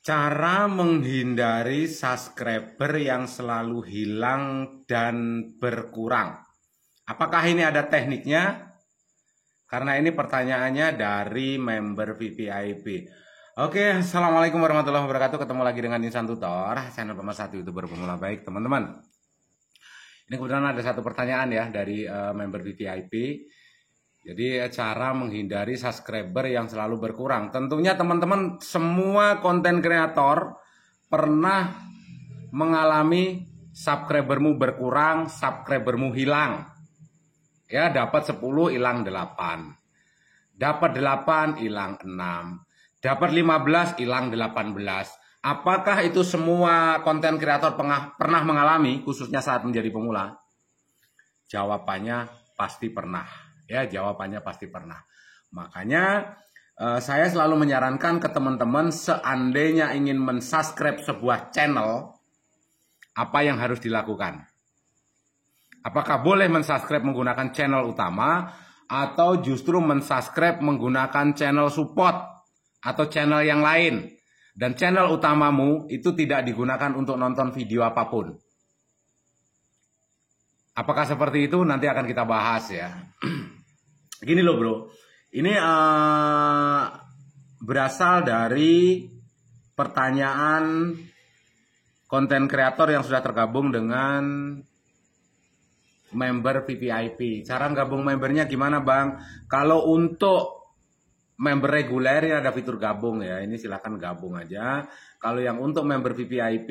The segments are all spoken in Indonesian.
Cara menghindari subscriber yang selalu hilang dan berkurang. Apakah ini ada tekniknya? Karena ini pertanyaannya dari member VVIP. Oke, assalamualaikum warahmatullahi wabarakatuh. Ketemu lagi dengan Insan Tutor, channel pemersatu YouTuber pemula baik, teman-teman. Ini kebetulan ada satu pertanyaan ya dari member VVIP. Jadi cara menghindari subscriber yang selalu berkurang. Tentunya teman-teman semua konten kreator pernah mengalami subscribermu berkurang, subscribermu hilang. Ya, dapat 10 hilang 8. Dapat 8 hilang 6. Dapat 15 hilang 18. Apakah itu semua konten kreator pernah mengalami khususnya saat menjadi pemula? Jawabannya pasti pernah. Ya, jawabannya pasti pernah. Makanya saya selalu menyarankan ke teman-teman seandainya ingin mensubscribe sebuah channel, apa yang harus dilakukan? Apakah boleh mensubscribe menggunakan channel utama atau justru mensubscribe menggunakan channel support atau channel yang lain? Dan channel utamamu itu tidak digunakan untuk nonton video apapun. Apakah seperti itu? Nanti akan kita bahas ya. Gini loh bro, ini berasal dari pertanyaan konten kreator yang sudah tergabung dengan member VVIP. Cara gabung membernya gimana bang? Kalau untuk member reguler ini ada fitur gabung ya, ini silahkan gabung aja. Kalau yang untuk member VVIP,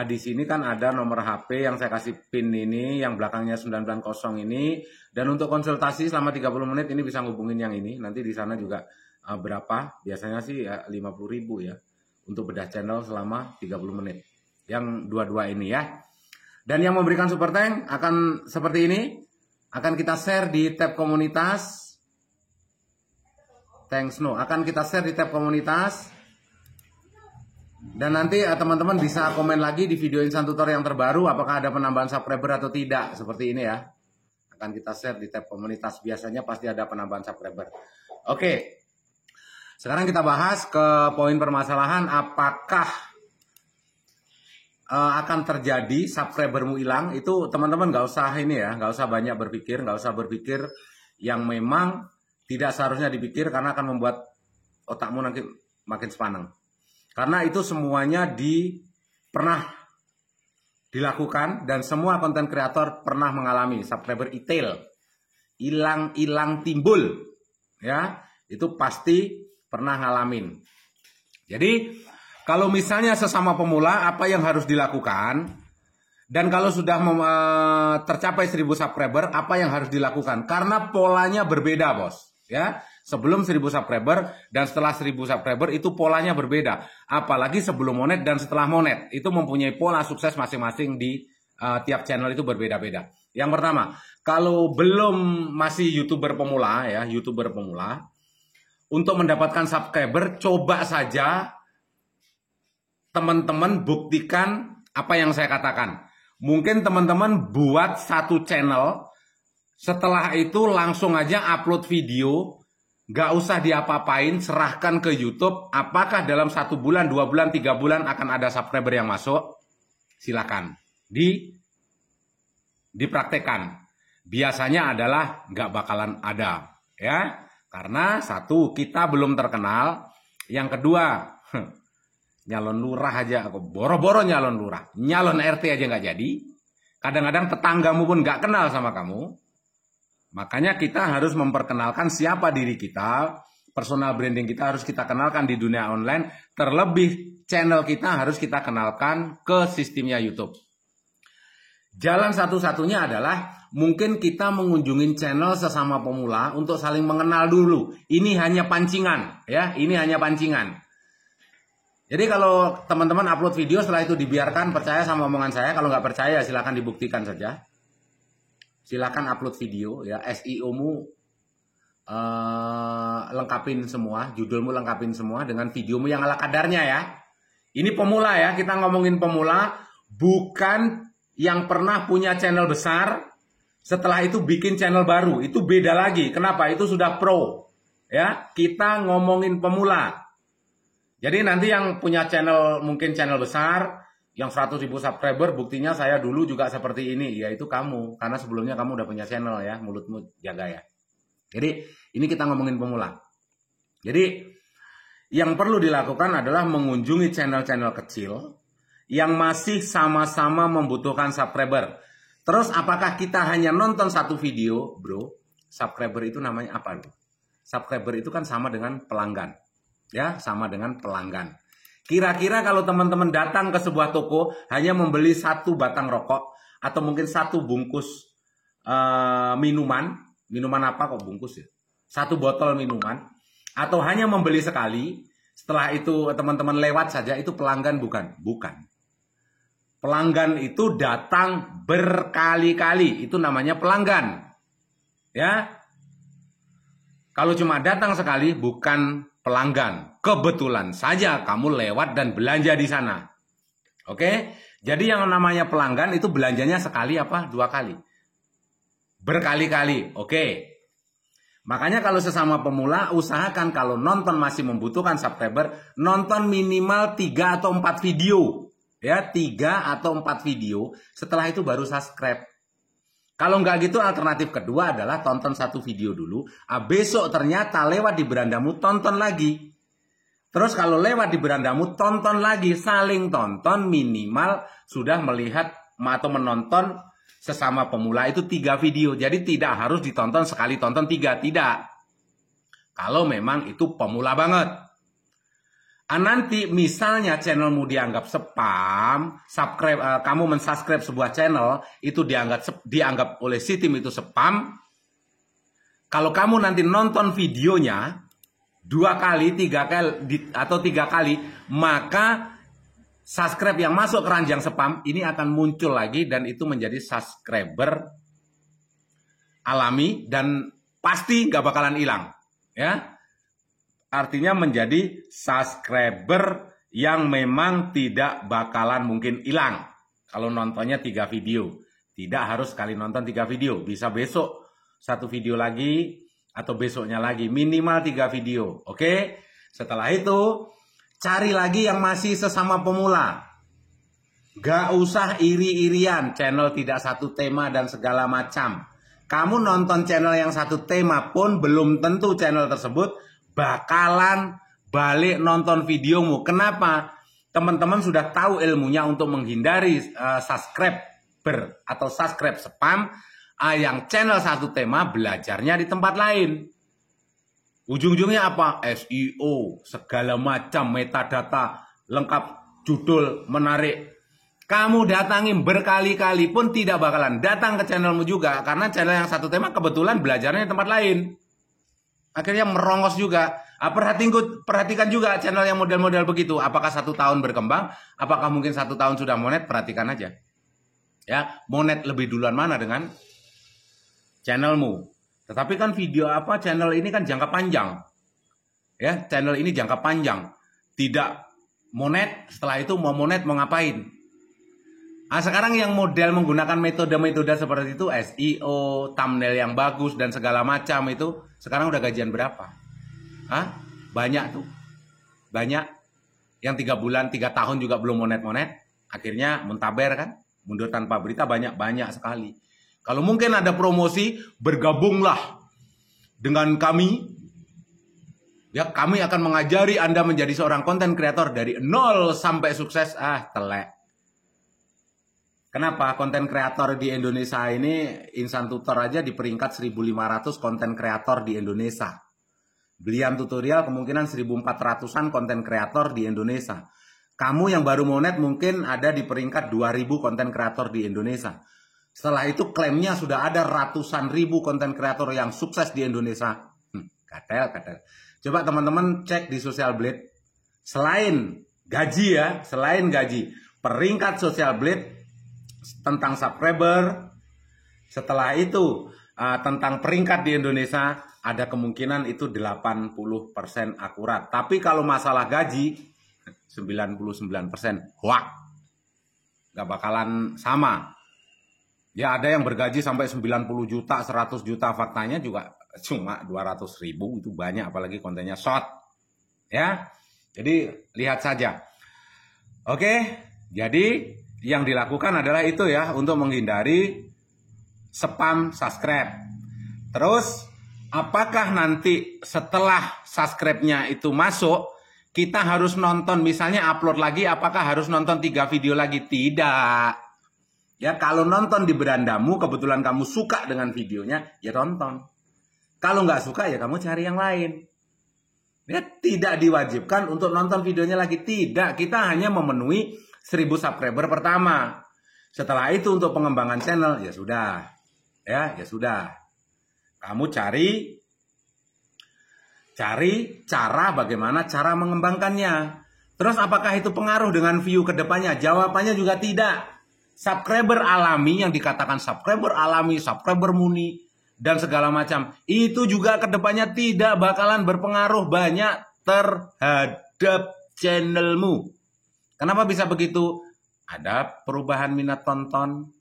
di sini kan ada nomor HP yang saya kasih pin ini, yang belakangnya 990 ini. Dan untuk konsultasi selama 30 menit ini bisa ngubungin yang ini. Nanti di sana juga berapa? Biasanya sih ya, 50.000 ya. Untuk bedah channel selama 30 menit. Yang dua-dua ini ya. Dan yang memberikan super thank akan seperti ini. Akan kita share di tab komunitas. Thanks no. Akan kita share di tab komunitas. Dan nanti teman-teman bisa komen lagi di video Insan Tutor yang terbaru apakah ada penambahan subscriber atau tidak. Seperti ini ya. Akan kita share di tab komunitas. Biasanya pasti ada penambahan subscriber. Oke. Sekarang kita bahas ke poin permasalahan. Apakah akan terjadi subscribermu hilang? Itu teman-teman nggak usah ini ya. Nggak usah banyak berpikir. Nggak usah berpikir yang memang tidak seharusnya dipikir. Karena akan membuat otakmu nanti makin sepaneng. Karena itu semuanya pernah dilakukan dan semua konten kreator pernah mengalami subscriber hilang timbul ya, itu pasti pernah ngalamin. Jadi kalau misalnya sesama pemula apa yang harus dilakukan, dan kalau sudah tercapai 1000 subscriber apa yang harus dilakukan, karena polanya berbeda bos ya. Sebelum 1000 subscriber dan setelah 1000 subscriber itu polanya berbeda. Apalagi sebelum monet dan setelah monet. Itu mempunyai pola sukses masing-masing di tiap channel itu berbeda-beda. Yang pertama, kalau belum masih YouTuber pemula ya, YouTuber pemula, untuk mendapatkan subscriber coba saja teman-teman buktikan apa yang saya katakan. Mungkin teman-teman buat satu channel, setelah itu langsung aja upload video. Gak usah diapa-apain, serahkan ke YouTube. Apakah dalam 1 bulan, 2 bulan, 3 bulan akan ada subscriber yang masuk? Silakan dipraktekkan. Biasanya adalah gak bakalan ada, ya. Karena satu, kita belum terkenal. Yang kedua, nyalon lurah aja, boro-boro nyalon lurah, nyalon RT aja gak jadi. Kadang-kadang tetanggamu pun gak kenal sama kamu. Makanya kita harus memperkenalkan siapa diri kita, personal branding kita harus kita kenalkan di dunia online, terlebih channel kita harus kita kenalkan ke sistemnya YouTube. Jalan satu-satunya adalah mungkin kita mengunjungi channel sesama pemula untuk saling mengenal dulu. Ini hanya pancingan, ya, ini hanya pancingan. Jadi kalau teman-teman upload video setelah itu dibiarkan, percaya sama omongan saya, kalau nggak percaya silakan dibuktikan saja. Silakan upload video ya, SEO-mu lengkapin semua, judulmu lengkapin semua dengan videomu yang ala kadarnya ya. Ini pemula ya, kita ngomongin pemula, bukan yang pernah punya channel besar, setelah itu bikin channel baru, itu beda lagi. Kenapa? Itu sudah pro ya. Kita ngomongin pemula. Jadi nanti yang punya channel, mungkin channel besar, yang 100.000 subscriber, buktinya saya dulu juga seperti ini, yaitu kamu. Karena sebelumnya kamu udah punya channel ya, mulutmu jaga ya. Jadi ini kita ngomongin pemula. Jadi yang perlu dilakukan adalah mengunjungi channel-channel kecil yang masih sama-sama membutuhkan subscriber. Terus apakah kita hanya nonton satu video, bro? Subscriber itu namanya apa, bro? Subscriber itu kan sama dengan pelanggan. Ya, sama dengan pelanggan. Kira-kira kalau teman-teman datang ke sebuah toko hanya membeli satu batang rokok atau mungkin satu bungkus minuman apa kok bungkus ya? Satu botol minuman atau hanya membeli sekali, setelah itu teman-teman lewat saja, itu pelanggan bukan? Bukan. Pelanggan itu datang berkali-kali, itu namanya pelanggan. Ya. Kalau cuma datang sekali bukan pelanggan. Kebetulan saja kamu lewat dan belanja di sana. Oke? Jadi yang namanya pelanggan itu belanjanya sekali apa? 2 kali. Berkali-kali. Oke. Makanya kalau sesama pemula, usahakan kalau nonton masih membutuhkan subscriber, nonton minimal 3 atau 4 video. Ya, 3 atau 4 video. Setelah itu baru subscribe. Kalau nggak gitu, alternatif kedua adalah tonton satu video dulu. Besok ternyata lewat di berandamu, tonton lagi. Terus kalau lewat di berandamu, tonton lagi. Saling tonton, minimal sudah melihat atau menonton sesama pemula itu 3 video. Jadi tidak harus ditonton sekali tonton 3. Tidak. Kalau memang itu pemula banget. Nanti misalnya channelmu dianggap spam, kamu mensubscribe sebuah channel, itu dianggap oleh si tim itu spam. Kalau kamu nanti nonton videonya 2 kali, 3 kali, atau 3 kali, maka subscribe yang masuk ke ranjang spam ini akan muncul lagi dan itu menjadi subscriber alami dan pasti nggak bakalan hilang, ya. Artinya menjadi subscriber yang memang tidak bakalan mungkin hilang. Kalau nontonnya 3 video. Tidak harus sekali nonton 3 video. Bisa besok 1 video lagi atau besoknya lagi. Minimal 3 video. Oke? Setelah itu cari lagi yang masih sesama pemula. Gak usah iri-irian. Channel tidak satu tema dan segala macam. Kamu nonton channel yang satu tema pun belum tentu channel tersebut bakalan balik nonton videomu. Kenapa? Teman-teman sudah tahu ilmunya untuk menghindari subscriber atau subscribe spam. Yang channel satu tema belajarnya di tempat lain. Ujung-ujungnya apa? SEO, segala macam metadata, lengkap judul, menarik. Kamu datangin berkali-kali pun tidak bakalan datang ke channelmu juga. Karena channel yang satu tema kebetulan belajarnya di tempat lain. Akhirnya merongos juga. Perhatikan juga channel yang model-model begitu. Apakah 1 tahun berkembang? Apakah mungkin 1 tahun sudah monet? Perhatikan aja. Ya, monet lebih duluan mana dengan channelmu. Tetapi kan channel ini kan jangka panjang. Ya, channel ini jangka panjang. Tidak monet, setelah itu mau monet mau ngapain? Sekarang yang model menggunakan metode-metode seperti itu, SEO, thumbnail yang bagus dan segala macam itu, sekarang udah gajian berapa? Banyak tuh. Banyak. Yang 3 bulan, 3 tahun juga belum monet-monet. Akhirnya muntaber kan? Mundur tanpa berita banyak sekali. Kalau mungkin ada promosi, bergabunglah dengan kami. Ya, kami akan mengajari Anda menjadi seorang konten kreator dari 0 sampai sukses. Telek. Kenapa? Konten kreator di Indonesia ini, Insan Tutor aja di peringkat 1.500 konten kreator di Indonesia. Belian Tutorial kemungkinan 1.400-an konten kreator di Indonesia. Kamu yang baru monet mungkin ada di peringkat 2.000 konten kreator di Indonesia. Setelah itu klaimnya sudah ada ratusan ribu konten kreator yang sukses di Indonesia. Katel. Coba teman-teman cek di Social Blade. Selain gaji, peringkat Social Blade tentang subscriber, setelah itu tentang peringkat di Indonesia, ada kemungkinan itu 80% akurat. Tapi kalau masalah gaji, 99% hoak. Gak bakalan sama. Ya ada yang bergaji sampai 90 juta, 100 juta, faktanya juga cuma 200.000, itu banyak apalagi kontennya short. Ya. Jadi lihat saja. Oke, jadi yang dilakukan adalah itu ya, untuk menghindari spam subscribe. Terus apakah nanti setelah subscribe-nya itu masuk, kita harus nonton, misalnya upload lagi, apakah harus nonton 3 video lagi? Tidak. Ya, kalau nonton di berandamu, kebetulan kamu suka dengan videonya, ya tonton. Kalau nggak suka, ya kamu cari yang lain. Ya, tidak diwajibkan untuk nonton videonya lagi. Tidak, kita hanya memenuhi 1000 subscriber pertama. Setelah itu untuk pengembangan channel, ya sudah. Ya sudah. Kamu cari cara bagaimana cara mengembangkannya. Terus apakah itu pengaruh dengan view ke depannya? Jawabannya juga tidak. Subscriber alami, yang dikatakan subscriber alami, subscriber murni, dan segala macam, itu juga kedepannya tidak bakalan berpengaruh banyak terhadap channelmu. Kenapa bisa begitu? Ada perubahan minat tonton,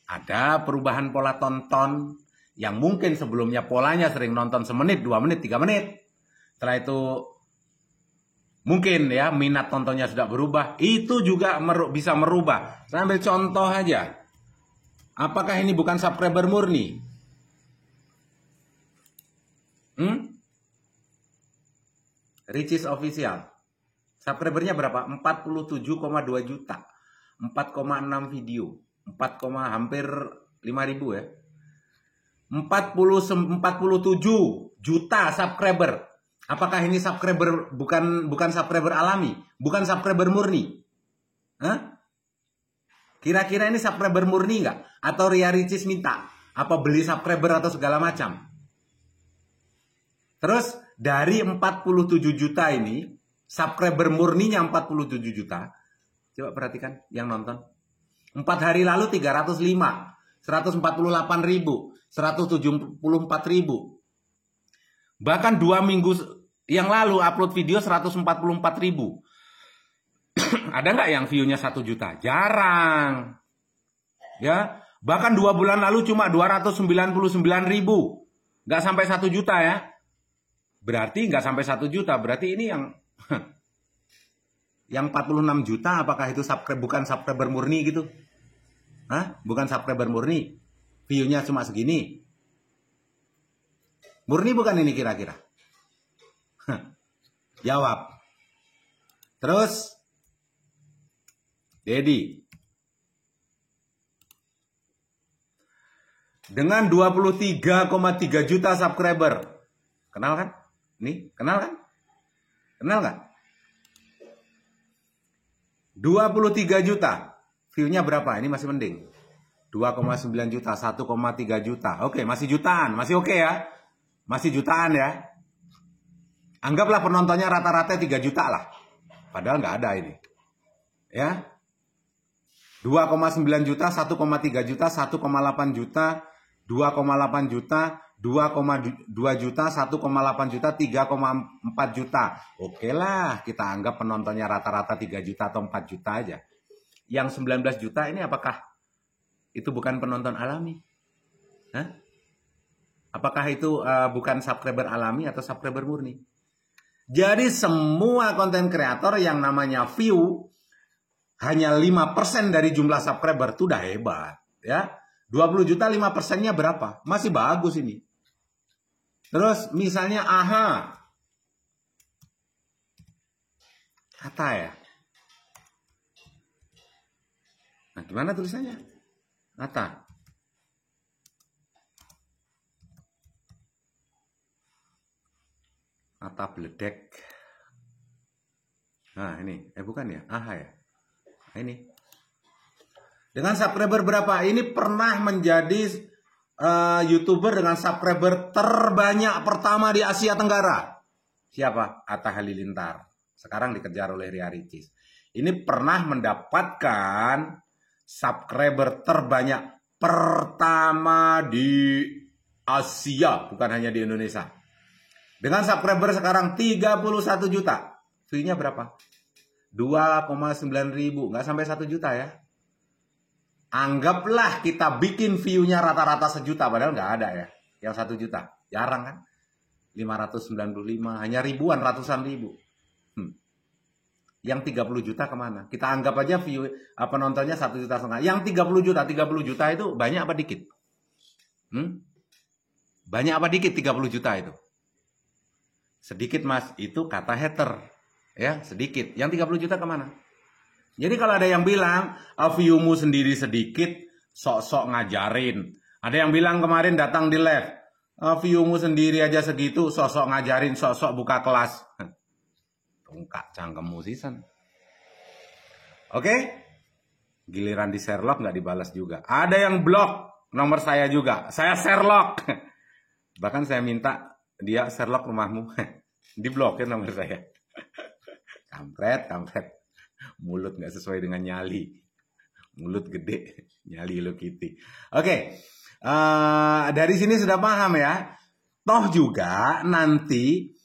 ada perubahan pola tonton, yang mungkin sebelumnya polanya sering nonton semenit, 2 menit, 3 menit. Setelah itu mungkin ya minat tontonnya sudah berubah, itu juga bisa merubah. Saya ambil contoh aja. Apakah ini bukan subscriber murni? Ricis Official. Subscribernya berapa? 47,2 juta. 4,6 video. Hampir 5.000 ya. 47 juta subscriber. Apakah ini subscriber bukan subscriber alami, bukan subscriber murni? Kira-kira ini subscriber murni nggak? Atau Ria Ricis minta apa beli subscriber atau segala macam? Terus dari 47 juta ini, subscriber murninya 47 juta. Coba perhatikan yang nonton. 4 hari lalu 305, 148.000, 174.000. Bahkan 2 minggu yang lalu upload video 144.000. Ada nggak yang view-nya 1 juta? Jarang. Ya, bahkan 2 bulan lalu cuma 299.000. Nggak sampai 1 juta ya. Berarti nggak sampai 1 juta. Berarti ini yang 46 juta, apakah itu bukan subscriber murni gitu? Bukan subscriber murni. View-nya cuma segini. Murni bukan ini kira-kira? Jawab. Terus Dedi. Dengan 23,3 juta subscriber. Kenal kan? Nih, kenal kan? Kenal nggak? 23 juta. View-nya berapa? Ini masih mending. 2,9 juta, 1,3 juta. Oke, masih jutaan. Masih oke ya? Masih jutaan ya? Anggaplah penontonnya rata-rata 3 juta lah. Padahal nggak ada ini. Ya. 2,9 juta, 1,3 juta, 1,8 juta, 2,8 juta, 2,2 juta, 1,8 juta, 3,4 juta. Oke lah, kita anggap penontonnya rata-rata 3 juta atau 4 juta aja. Yang 19 juta ini apakah itu bukan penonton alami? Apakah itu bukan subscriber alami atau subscriber murni? Jadi semua konten kreator yang namanya view hanya 5% dari jumlah subscriber itu udah hebat. Ya, 20 juta 5%-nya berapa? Masih bagus ini. Terus misalnya AHA. Kata ya. Nah, gimana tulisannya? Kata. Kata beledek. Nah, ini. Bukan ya? AHA ya? Nah, ini. Dengan subscriber berapa? Ini pernah menjadi YouTuber dengan subscriber terbanyak pertama di Asia Tenggara. Siapa? Atta Halilintar. Sekarang dikejar oleh Ria Ricis. Ini pernah mendapatkan subscriber terbanyak pertama di Asia, bukan hanya di Indonesia. Dengan subscriber sekarang 31 juta. View-nya berapa? 2,9 ribu. Nggak sampai 1 juta ya. Anggaplah kita bikin view-nya rata-rata 1 juta. Padahal nggak ada ya. Yang 1 juta. Jarang kan? 595. Hanya ribuan, ratusan ribu. Yang 30 juta kemana? Kita anggap aja penontonnya 1,5 juta. Yang 30 juta itu banyak apa dikit? Banyak apa dikit 30 juta itu? Sedikit mas, itu kata hater. Ya, sedikit. Yang 30 juta kemana? Jadi kalau ada yang bilang, view-mu sendiri sedikit, sok-sok ngajarin. Ada yang bilang kemarin datang di live, view-mu sendiri aja segitu, sok-sok ngajarin, sok-sok buka kelas. Tungkak cangkemmu sisan. Oke? Giliran di Sherlock nggak dibalas juga. Ada yang blok nomor saya juga. Saya Sherlock. Bahkan saya minta dia Sherlock rumahmu. Diblokir nomor saya. Kampret. Mulut nggak sesuai dengan nyali. Mulut gede, nyali Hello Kitty. Oke. Dari sini sudah paham ya. Toh juga nanti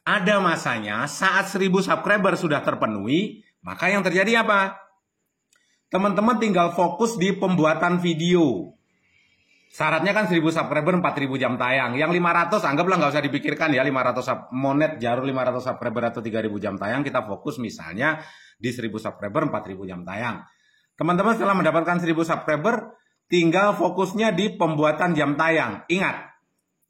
ada masanya saat 1000 subscriber sudah terpenuhi, maka yang terjadi apa? Teman-teman tinggal fokus di pembuatan video. Syaratnya kan 1000 subscriber 4000 jam tayang. Yang 500 anggaplah nggak usah dipikirkan ya, 500 monet jarur 500 subscriber atau 3000 jam tayang, kita fokus misalnya di 1000 subscriber 4000 jam tayang. Teman-teman setelah mendapatkan 1000 subscriber tinggal fokusnya di pembuatan jam tayang. Ingat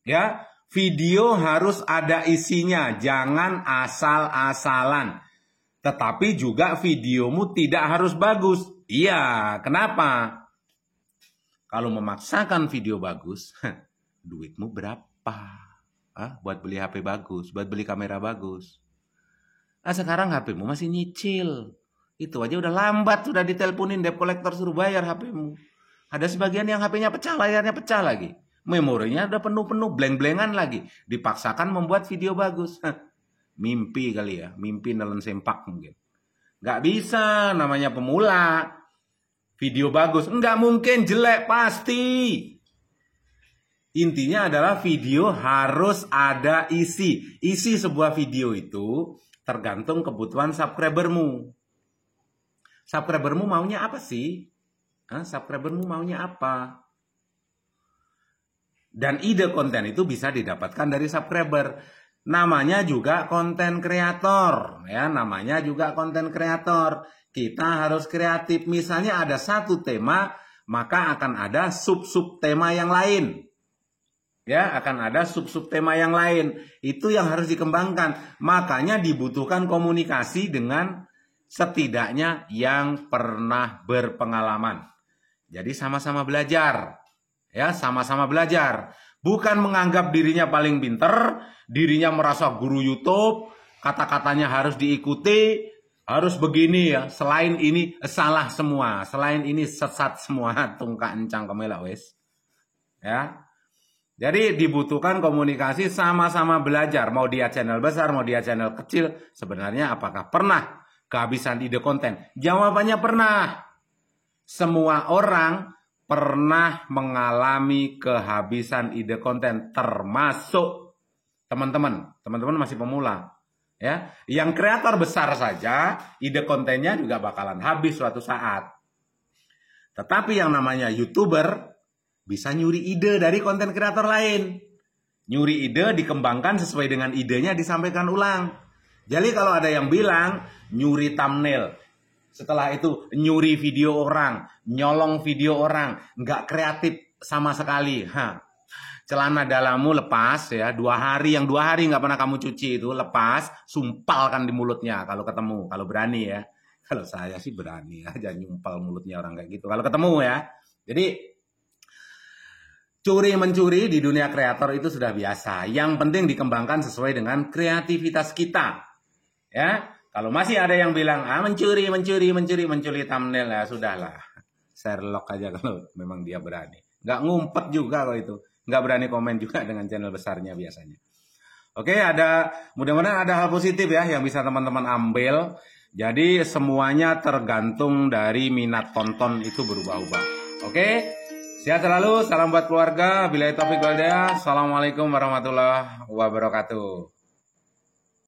ya, video harus ada isinya, jangan asal-asalan. Tetapi juga videomu tidak harus bagus. Iya, kenapa? Kalau memaksakan video bagus, duitmu berapa? Buat beli HP bagus, buat beli kamera bagus. Sekarang HP-mu masih nyicil. Itu aja udah lambat, sudah diteleponin debt collector suruh bayar HP-mu. Ada sebagian yang HP-nya pecah, layarnya pecah lagi. Memorinya udah penuh-penuh, blank-blankan lagi. Dipaksakan membuat video bagus. Mimpi kali ya, mimpi nelen sempak mungkin. Nggak bisa, namanya pemula. Video bagus, nggak mungkin jelek, pasti. Intinya adalah video harus ada isi. Isi sebuah video itu tergantung kebutuhan subscribermu. Subscribermu maunya apa sih? Subscribermu maunya apa? Dan ide konten itu bisa didapatkan dari subscriber. Namanya juga konten kreator. Ya, namanya juga konten kreator. Kita harus kreatif. Misalnya ada satu tema, maka akan ada sub-sub tema yang lain. Ya, akan ada sub-sub tema yang lain. Itu yang harus dikembangkan. Makanya dibutuhkan komunikasi dengan setidaknya yang pernah berpengalaman. Jadi sama-sama belajar. Ya, sama-sama belajar. Bukan menganggap dirinya paling pinter, dirinya merasa guru YouTube, kata-katanya harus diikuti, harus begini ya. Selain ini salah semua, selain ini sesat semua, tungkak encang kemelak wes. Ya. Jadi dibutuhkan komunikasi, sama-sama belajar. Mau dia channel besar, mau dia channel kecil, sebenarnya apakah pernah kehabisan ide konten? Jawabannya pernah. Semua orang pernah mengalami kehabisan ide konten, termasuk teman-teman masih pemula. Ya, yang kreator besar saja ide kontennya juga bakalan habis suatu saat. Tetapi yang namanya YouTuber bisa nyuri ide dari konten kreator lain. Nyuri ide dikembangkan sesuai dengan idenya, disampaikan ulang. Jadi kalau ada yang bilang nyuri thumbnail, setelah itu nyuri video orang, nyolong video orang, nggak kreatif sama sekali. Celana dalammu lepas ya, 2 hari, yang 2 hari nggak pernah kamu cuci itu lepas, sumpalkan di mulutnya kalau ketemu, kalau berani ya. Kalau saya sih berani aja nyumpal mulutnya orang kayak gitu kalau ketemu ya. Jadi curi-mencuri di dunia kreator itu sudah biasa. Yang penting dikembangkan sesuai dengan kreativitas kita. Ya. Kalau masih ada yang bilang, mencuri thumbnail, ya sudahlah. Sherlock aja kalau memang dia berani. Nggak ngumpet juga kalau itu. Nggak berani komen juga dengan channel besarnya biasanya. Oke, mudah-mudahan ada hal positif ya yang bisa teman-teman ambil. Jadi semuanya tergantung dari minat tonton itu berubah-ubah. Oke, sehat selalu, salam buat keluarga. Billahi taufiq wal hidayah. Assalamualaikum warahmatullahi wabarakatuh.